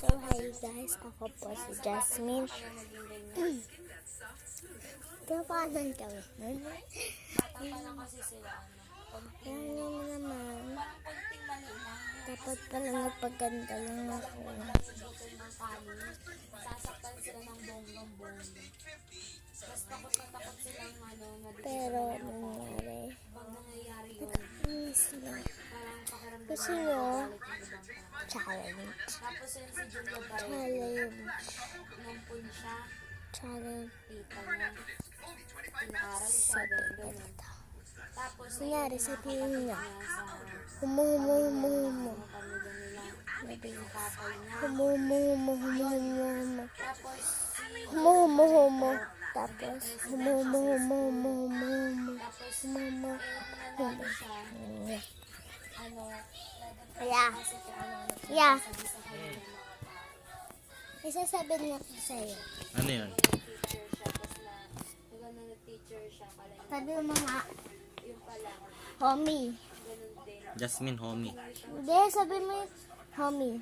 So, hi guys, ako po si Jasmine. Kapanan kami. Ano naman, dapat pala nagpaganda lang ako. Sasaktan sila ng bonggong-bonggong. Tapos takot na takot silang Pero, nangyari. pag nangyayari yun, Sila. parang pakiramdam Kasi na nyo, galit yung ibang tao. challenge. Tapos yun si Julio Barreto, Challenge. numpun siya, Challenge. tita niya, pinaaral siya, Sabi ganun. ito. Tapos Kunyari, sabihin niya, sa humuhumuhumuhumu. pamilya nila, yung tatay niya. Humuhumuhumuhumuhumu. Tapos Humuhumuhumu. Tapos, humuhumuhumuhumuhumu. tapos Humuhumuhumuhumu. siya, Kaya, kasi kung ano yeah. sabi sa kanya ng mga tao. Isasabi niya ko sa'yo. Ano yun? Teacher siya, tapos nag-teacher siya, pala yung, Sabi mo mga yung pala, homie. ganun din. Jasmine, homie. Hindi, sabi mo yung homie.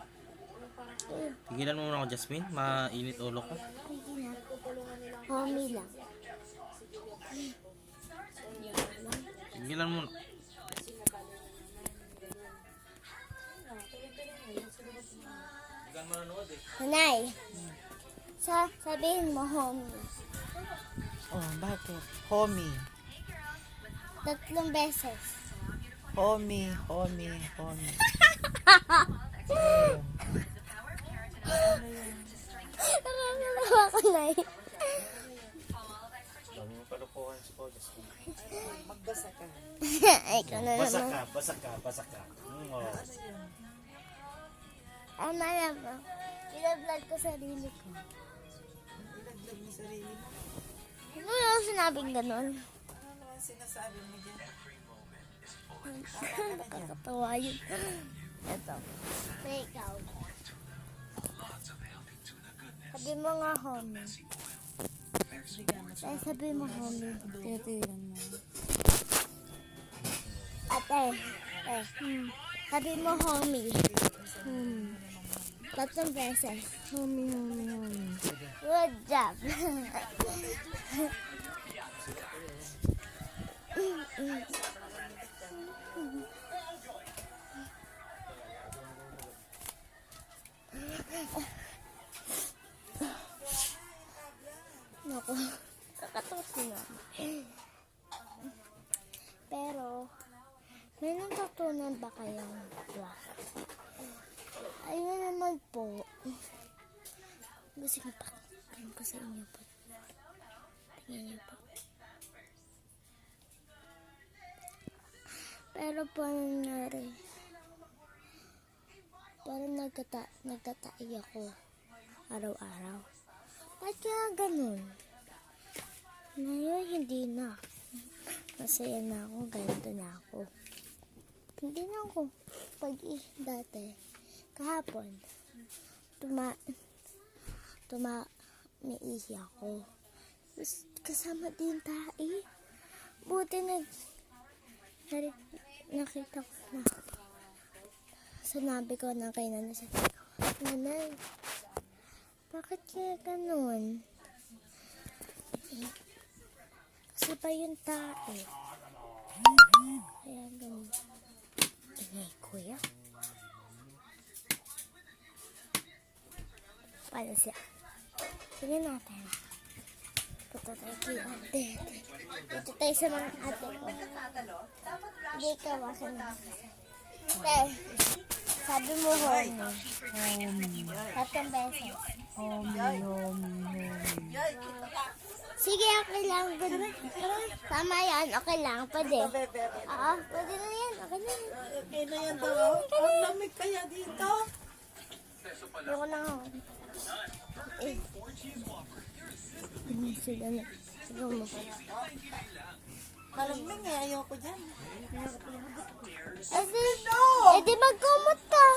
Tigilan mo muna ako, Jasmine. Mainit ulo ko. Sige na. Homie lang. Tigilan mo. Nanay. Sabihin mo homie. Oh, bakit? Homie. 3 beses. Homie, homie, homie. Nakakalawa ko na eh. Dami mo palukuhan si Paul, Jasmine. Magbasa ka. Ikaw na Basa naman. ka, basa ka, basa ka. Oh. Tama na po. Pinablog ko sarili ko. Ilaglag mo sarili mo. Ano yung sinabing ganon? Ano naman sinasabi mo dyan? Nakakatawa yun. Ito. May ikaw. Sabi mo nga homie. Ay, sabi mo homie. Titiran mo. Ate. Sabi mo homie. 3 beses. Homie, homie, homie. Good job. Naku, kakatawa si mama. Pero, may natutunan ba kayong vlog? Ayun naman po. Gusto niyo pa. Tingin ko sa inyo po. Tingin niyo po. Pero po nangyari, parang nagtatay ako araw-araw. Bakit kaya ganun? Ngayon, hindi na. Masaya na ako, ganito na ako. Hindi na ako. Dati, kahapon, naihi ako. Tapos, kasama din tayo. Buti nakita ko na. Sanabi ko na kay nanay. Nanay, bakit kaya ganun? Kasi pa yung tae. Kaya ganun. Ingay, kuya. Paano siya? Tingnan natin. Punta tayo kay ate. Dito tayo sa mga ate ko. Hindi ka wasan na. Ate, sabi mo homie. 3 beses. Homie, homie, homie. Sige, okay lang. Tama yan, okay lang. Pwede. Oo, pwede na yan. Okay na yan. Okay na yan daw. Ang lamig kaya dito. Ayoko na ako. Eh. Sila na. Sige mo. Malamig eh, ayoko dyan. Eh di magkumot ka.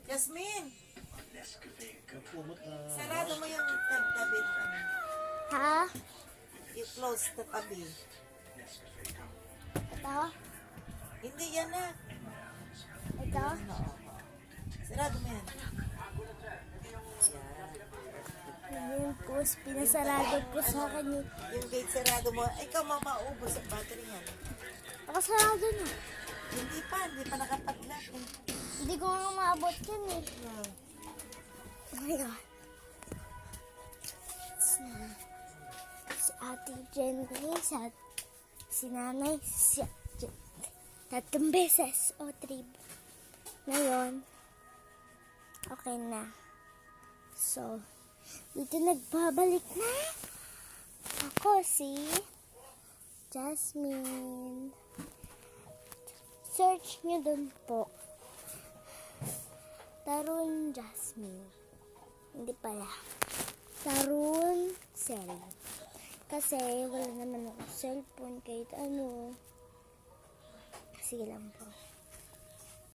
Jasmine! Sarado mo yung tabi ng ano. Ha? I-close the tabi. Ito? Hindi yan na. Ito? Oo. Sarado mo yan. Yun po, pinasarado po sa akin yun. Yung gate sarado mo. Ikaw mamaubos ang battery yan. Nakasarado na. Hindi pa nakapadlock. Hindi ko nga maabot yun eh. Oh my God. Si Ate Jenny, si Nanay, si tatlong beses o 3. Ngayon, okay na. So, dito nagbabalik na ako si Jasmine. Search nyo dun po. Tarun Jasmine. Hindi pala. Tarun Cell. Kasi wala naman ako cellphone kahit ano. Sige lang po.